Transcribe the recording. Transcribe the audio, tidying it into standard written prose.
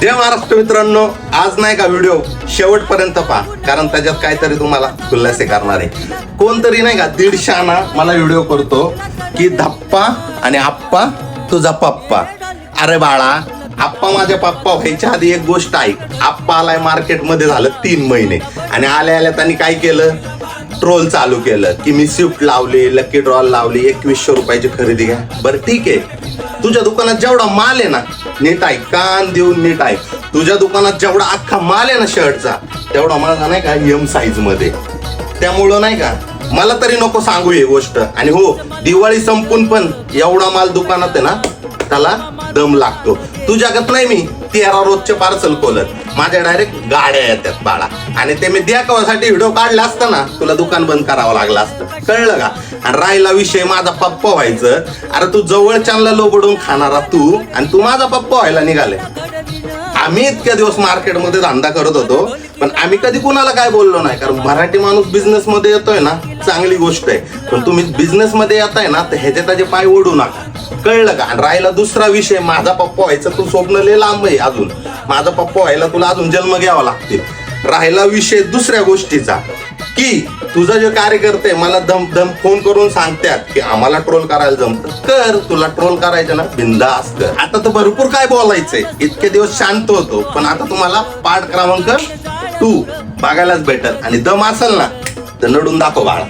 जय महाराष्ट्र मित्रांनो, आज नाही का व्हिडिओ शेवटपर्यंत पहा, कारण त्याच्यात काहीतरी तुम्हाला खुलासे करणार आहे. कोणतरी नाही का 150 मला व्हिडिओ करतो की धप्पा आणि आप्पा तुझा पप्पा. अरे बाळा, आप्पा माझ्या पप्पा व्हायच्या आधी एक गोष्ट आहे. आप्पा आलाय मार्केटमध्ये झालं 3 महिने आणि आल्या त्यांनी काय केलं, ट्रोल चालू केलं की मी स्विफ्ट लावली, लकी ड्रॉ लावली, 2100 रुपयाची खरेदी घ्या. बरं ठीक आहे, तुझ्या दुकानात जेवढा माल आहे ना, नीट आहे, कान देऊन नीट आहे, तुझ्या दुकानात जेवढा अख्खा माल आहे ना शर्टचा, तेवढा माझा नाही का एम साईज मध्ये. त्यामुळं नाही का मला तरी नको सांगू ही गोष्ट. आणि हो, दिवाळी संपून पण एवढा माल दुकानात आहे ना, त्याला दम लागतो. तुझ्यागत नाही मी 13 रोजचे पार्सल खोलत, माझ्या डायरेक्ट गाड्या येतात बाळा. आणि ते मी देखावासाठी व्हिडिओ काढला असता ना, तुला दुकान बंद करावं लागलं असतं, कळलं का? आणि राहिला विषय माझा पप्पा व्हायचं, अरे तू जवळच्यांना लोबडून खाणारा तू, आणि तू माझा पप्पा व्हायला निघाले. आम्ही इतक्या दिवस मार्केटमध्ये धंदा करत होतो, पण आम्ही कधी कुणाला काय बोललो नाही, कारण मराठी माणूस बिझनेस मध्ये येतोय ना, चांगली गोष्ट आहे. पण तुम्ही बिझनेस मध्ये येताय ना, तर ह्याचे त्याचे पाय ओढू नका, कळलं का? आणि राहिला दुसरा विषय, माझा पप्पा व्हायचं, तू स्वप्न लय लांब आहे अजून. माझा पप्पा व्हायला तुला अजून जन्म घ्यावा लागतील. राहिला विषय दुसऱ्या गोष्टीचा, की तुझा जे कार्यकर्ते मला दम फोन करून सांगतात की आम्हाला ट्रोल करायला जमतं, कर, तुला ट्रोल करायचं ना, बिंदास कर. आता तर भरपूर काय बोलायचंय, इतके दिवस शांत होतो, पण आता तुम्हाला पाठ क्रमांक 2 बघायलाच भेटल. आणि दम असेल ना, तर नडून दाखव बाळा.